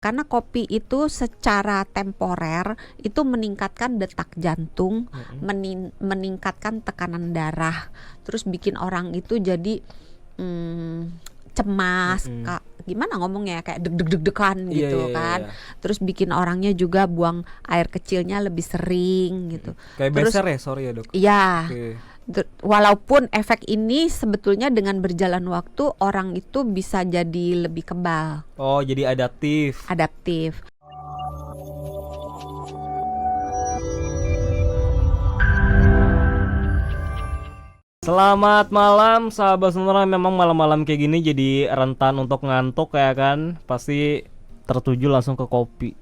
Karena kopi itu secara temporer itu meningkatkan detak jantung, meningkatkan tekanan darah, terus bikin orang itu jadi cemas, gimana ngomongnya, kayak deg-degan Iya, gitu iya, kan. iya. Terus bikin orangnya juga buang air kecilnya lebih sering gitu. Kayak Terus beser ya, sorry ya dok. iya, Oke. walaupun efek ini sebetulnya dengan berjalan waktu orang itu bisa jadi lebih kebal, Oh, jadi adaptif. adaptif. Selamat malam sahabat sonora. Memang malam-malam kayak gini jadi rentan untuk ngantuk ya kan. Pasti tertuju langsung ke kopi.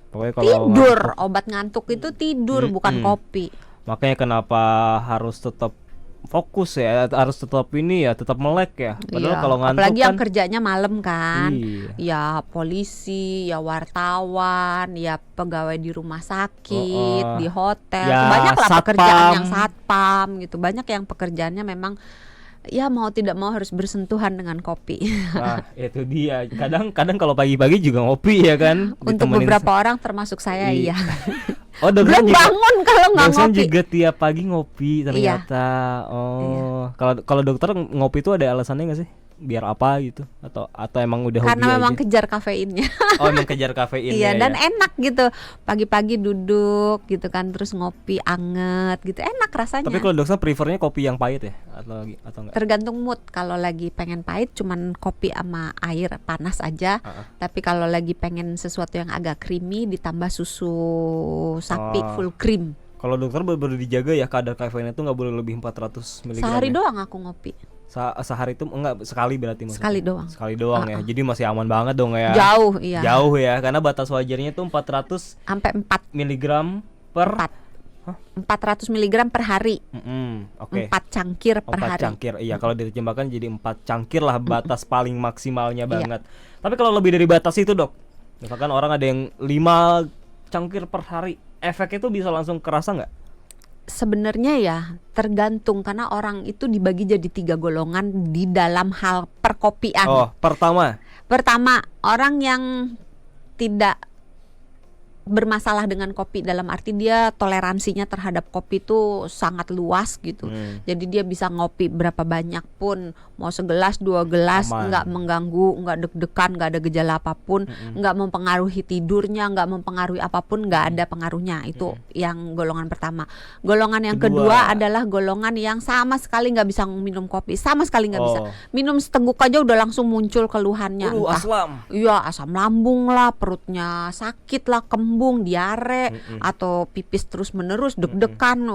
Pokoknya kalau Tidur, ngantuk, obat ngantuk itu tidur, bukan kopi. makanya kenapa harus tetap fokus ya, harus tetap ini ya, tetap melek ya. Padahal Iya, kalau ngantuk apalagi yang kan kerjanya malam kan. iya. Ya polisi, ya wartawan, ya pegawai di rumah sakit, di hotel. Ya, Banyak lah satpam. pekerjaan yang satpam gitu. Banyak yang pekerjaannya memang ya mau tidak mau harus bersentuhan dengan kopi. Wah, itu dia. Kadang kalau pagi-pagi juga ngopi ya kan. Untuk ditemenin beberapa orang termasuk saya iya. Oh, Belum bangun kalau nggak dosen ngopi. juga tiap pagi ngopi ternyata. Kalau dokter ngopi itu ada alasannya nggak sih? Biar apa gitu? Atau emang udah hobi Karena memang aja? kejar kafeinnya. Oh, emang kejar kafein Iya, ya. dan Ya. enak gitu. Pagi-pagi duduk gitu kan, terus ngopi anget gitu. Enak rasanya. Tapi kalau dokter prefernya kopi yang pahit ya atau enggak? Tergantung mood. Kalau lagi pengen pahit cuman kopi sama air panas aja. Tapi kalau lagi pengen sesuatu yang agak creamy ditambah susu sapi full cream. Kalau dokter baru dijaga ya kadar kafeinnya itu nggak boleh lebih 400 mg. Sehari ya? doang aku ngopi. Sehari itu enggak, sekali berarti maksudnya. Sekali doang. Sekali doang ya. Jadi masih aman banget dong ya. Jauh, iya. Jauh ya, karena batas wajarnya itu 400 Sampai 4 mg per 400 mg per hari. Oke. 4 cangkir per 4 hari. cangkir. Iya, kalau diterjemahkan jadi 4 cangkir lah batas paling maksimalnya banget. Tapi kalau lebih dari batas itu, Dok. Misalkan orang ada yang 5 cangkir per hari, efeknya itu bisa langsung kerasa nggak? Sebenarnya ya tergantung, karena orang itu dibagi jadi 3 golongan di dalam hal perkopian. Oh, Pertama, orang yang tidak bermasalah dengan kopi, dalam arti dia toleransinya terhadap kopi itu sangat luas gitu. Jadi dia bisa ngopi berapa banyak pun, mau segelas 2 gelas, Aman. nggak mengganggu, nggak deg-degan, nggak ada gejala apapun, nggak mempengaruhi tidurnya, nggak mempengaruhi apapun, nggak ada pengaruhnya. Itu yang golongan pertama. Golongan yang kedua adalah golongan yang sama sekali nggak bisa minum kopi, sama sekali nggak bisa. Minum seteguk aja udah langsung muncul keluhannya. Entah Asam. iya, asam lambung lah, perutnya sakit lah, kembung, diare, atau pipis terus menerus, deg-degan,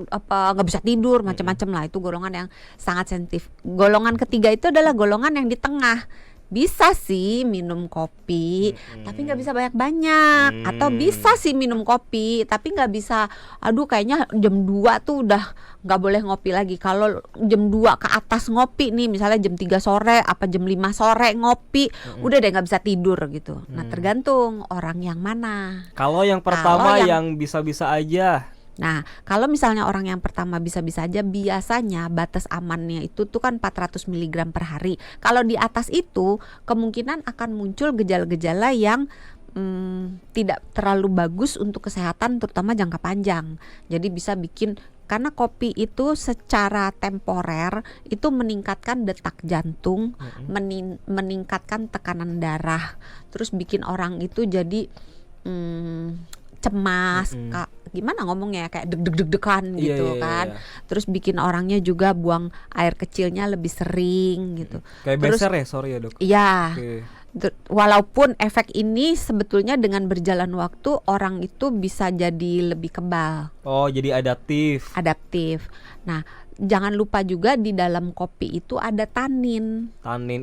apa nggak bisa tidur, macam-macam lah. Itu golongan yang sangat sensitif. Golongan ketiga itu adalah golongan yang di tengah. Bisa sih minum kopi, tapi nggak bisa banyak-banyak. Atau bisa sih minum kopi, tapi nggak bisa, aduh kayaknya jam 2 tuh udah nggak boleh ngopi lagi. Kalau jam 2 ke atas ngopi nih, misalnya jam 3 sore apa jam 5 sore ngopi, udah deh nggak bisa tidur gitu. Nah tergantung orang yang mana. Kalau yang pertama Kalau yang bisa-bisa aja. Nah, kalau misalnya orang yang pertama bisa-bisa aja, biasanya batas amannya itu tuh kan 400 mg per hari. Kalau di atas itu kemungkinan akan muncul gejala-gejala yang tidak terlalu bagus untuk kesehatan, terutama jangka panjang. Jadi bisa bikin, karena kopi itu secara temporer itu meningkatkan detak jantung, meningkatkan tekanan darah, terus bikin orang itu jadi cemas, gimana ngomongnya, kayak deg-degan gitu kan. Terus bikin orangnya juga buang air kecilnya lebih sering gitu. Kayak Terus beser ya, sorry ya dok. iya. Oke. Walaupun efek ini sebetulnya dengan berjalan waktu orang itu bisa jadi lebih kebal, Oh, jadi adaptif. adaptif. Nah, jangan lupa juga di dalam kopi itu ada tanin. Tanin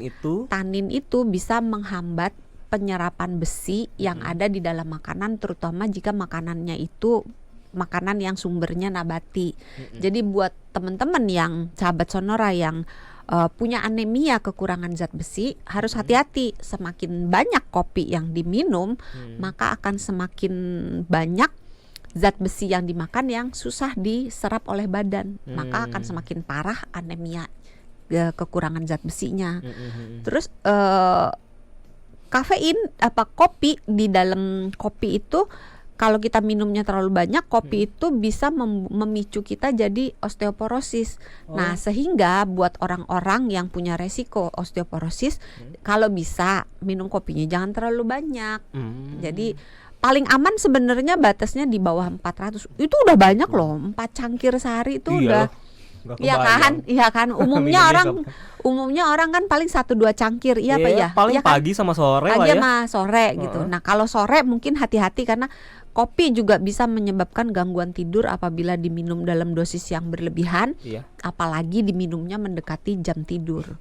itu bisa menghambat penyerapan besi yang ada di dalam makanan, terutama jika makanannya itu makanan yang sumbernya nabati. Jadi buat teman-teman yang sahabat sonora yang punya anemia, kekurangan zat besi, harus hati-hati. Semakin banyak kopi yang diminum, maka akan semakin banyak zat besi yang dimakan yang susah diserap oleh badan. Maka akan semakin parah anemia, kekurangan zat besinya. Terus kafein kopi di dalam kopi itu kalau kita minumnya terlalu banyak, kopi itu bisa memicu kita jadi osteoporosis. Nah, sehingga buat orang-orang yang punya resiko osteoporosis, kalau bisa minum kopinya jangan terlalu banyak. Jadi paling aman sebenarnya batasnya di bawah 400. Itu udah banyak loh, 4 cangkir sehari itu udah. Iya kan. Umumnya orang kan paling 1-2 cangkir, iya Pak ya. Paling ya kan? pagi sama sore pagi lah ya. sama sore gitu. Nah, kalau sore mungkin hati-hati karena kopi juga bisa menyebabkan gangguan tidur apabila diminum dalam dosis yang berlebihan. Iya. Apalagi diminumnya mendekati jam tidur.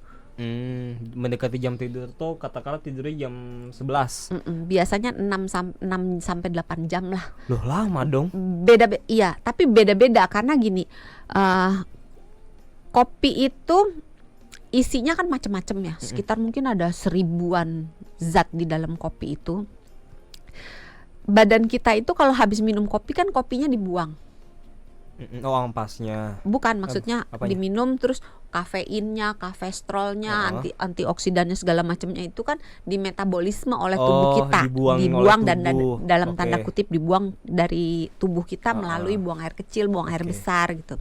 Mendekati jam tidur tuh katakanlah tidurnya jam 11. Biasanya 6 sampai 8 jam lah. Loh, lama dong. Iya, tapi beda-beda karena gini. Kopi itu isinya kan macam-macam ya. Sekitar mungkin ada 1000-an zat di dalam kopi itu. Badan kita itu kalau habis minum kopi kan kopinya dibuang. Oh, ampasnya. Bukan, maksudnya Apanya? diminum terus kafeinnya, kafestrolnya, antioksidannya segala macamnya itu kan dimetabolisme oleh tubuh kita, dibuang dan dalam tanda kutip dibuang dari tubuh kita melalui buang air kecil, buang air besar gitu.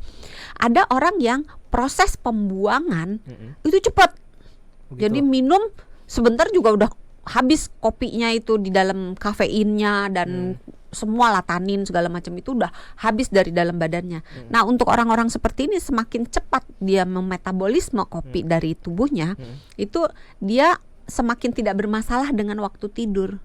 Ada orang yang proses pembuangan itu cepat. Jadi minum sebentar juga udah habis kopinya itu di dalam kafeinnya dan semua tanin segala macam itu udah habis dari dalam badannya. Nah, untuk orang-orang seperti ini semakin cepat dia memetabolisme kopi dari tubuhnya, itu dia semakin tidak bermasalah dengan waktu tidur.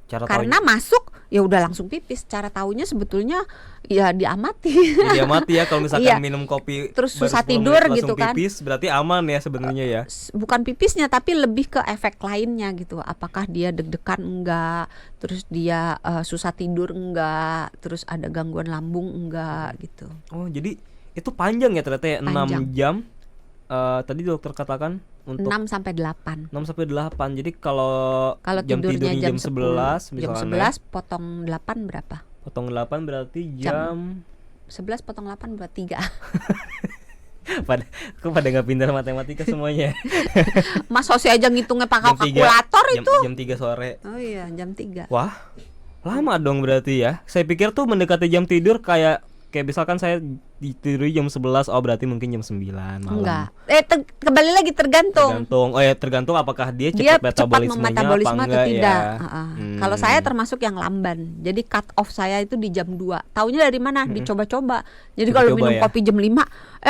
Karena masuk ya udah langsung pipis. Cara taunya sebetulnya ya diamati. Diamati ya kalau misalkan minum kopi terus susah tidur gitu kan. Pipis berarti aman ya sebenarnya ya. Bukan pipisnya tapi lebih ke efek lainnya gitu. Apakah dia deg-degan enggak, terus dia susah tidur enggak, terus ada gangguan lambung enggak gitu. Oh, jadi itu panjang ya ternyata ya, 6 jam. Tadi dokter katakan untuk 6 sampai 8. 6 sampai 8. Jadi kalau jam tidurnya jam 11 jam 11 potong 8 berapa? Potong 8 berarti jam 11 potong 8 berarti 3. pada nggak pintar matematika semuanya. Mas Hosi aja ngitungnya pakai kalkulator itu. Jam 3 sore. Oh iya, jam 3. Wah, lama dong berarti ya. Saya pikir tuh mendekati jam tidur kayak misalkan saya tidur jam 11, oh berarti mungkin jam 9 malam. Enggak. Kembali lagi tergantung. Tergantung apakah dia cepat metabolismenya atau tidak. Ya. Kalau saya termasuk yang lamban. Jadi cut off saya itu di jam 2. Taunya dari mana? Dicoba-coba. Jadi kalau minum kopi jam 5,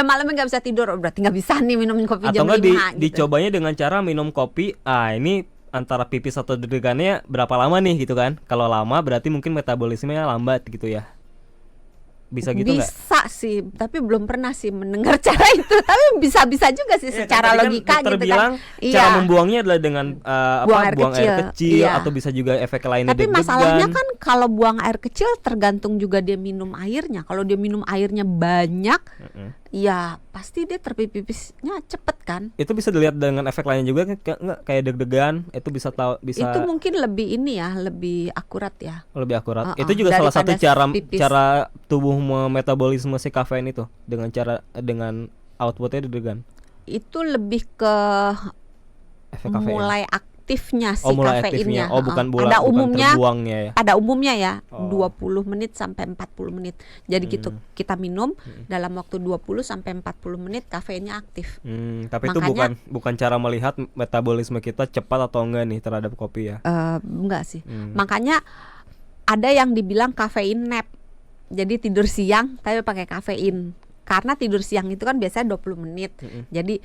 malamnya nggak bisa tidur. Berarti nggak bisa nih minum kopi atau jam 5 gitu. Dicobanya dengan cara minum kopi. Ini antara pipis atau deg-degannya berapa lama nih gitu kan. Kalau lama berarti mungkin metabolismenya lambat gitu ya. Bisa gitu nggak? Bisa sih, tapi belum pernah sih mendengar cara itu. Tapi bisa-bisa juga sih secara logika gitu kan. Cara membuangnya adalah dengan buang air kecil atau bisa juga efek lainnya. Tapi masalahnya kan kalau buang air kecil tergantung juga dia minum airnya. Kalau dia minum airnya banyak, ya pasti dia terpipisnya cepet kan. Itu bisa dilihat dengan efek lainnya juga kayak deg-degan. Itu bisa Itu mungkin lebih lebih akurat ya. Lebih akurat. Itu juga salah satu cara tubuh metabolisme si kafein itu dengan outputnya deg-degan. Itu lebih ke mulai aktifnya si kafeinnya. Pada umumnya ya 20 menit sampai 40 menit. Jadi gitu kita minum dalam waktu 20 sampai 40 menit kafeinnya aktif. Tapi makanya, itu bukan cara melihat metabolisme kita cepat atau enggak nih terhadap kopi ya. Enggak sih. Makanya ada yang dibilang kafein nap. Jadi tidur siang tapi pakai kafein. Karena tidur siang itu kan biasanya 20 menit. Jadi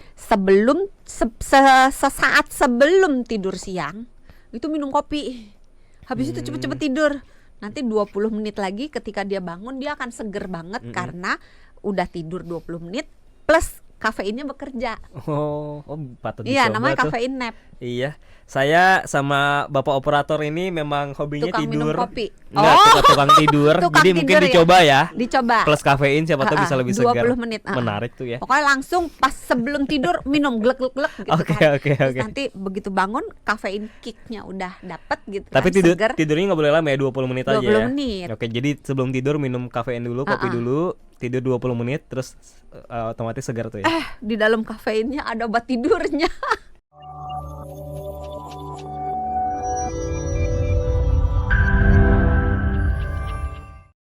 sesaat sebelum tidur siang itu minum kopi. Habis itu cepet-cepet tidur. Nanti 20 menit lagi ketika dia bangun dia akan seger banget karena udah tidur 20 menit plus kafeinnya bekerja. Patut dicoba. Iya, namanya kafein nap. Iya. Saya sama Bapak operator ini memang hobinya tukang tidur. Minum kopi. Tukang tidur. Jadi mungkin dicoba ya. Dicoba. Plus kafein siapa tahu bisa lebih segar. 20 menit. Menarik tuh ya. Pokoknya langsung pas sebelum tidur minum glek gitu kan. Terus nanti begitu bangun kafein kicknya udah dapet gitu. Tapi kan, tidurnya nggak boleh lama ya, 20 menit aja 20 menit. Oke, jadi sebelum tidur minum kafein dulu, kopi dulu, tidur 20 menit terus otomatis segar tuh ya. Di dalam kafeinnya ada obat tidurnya.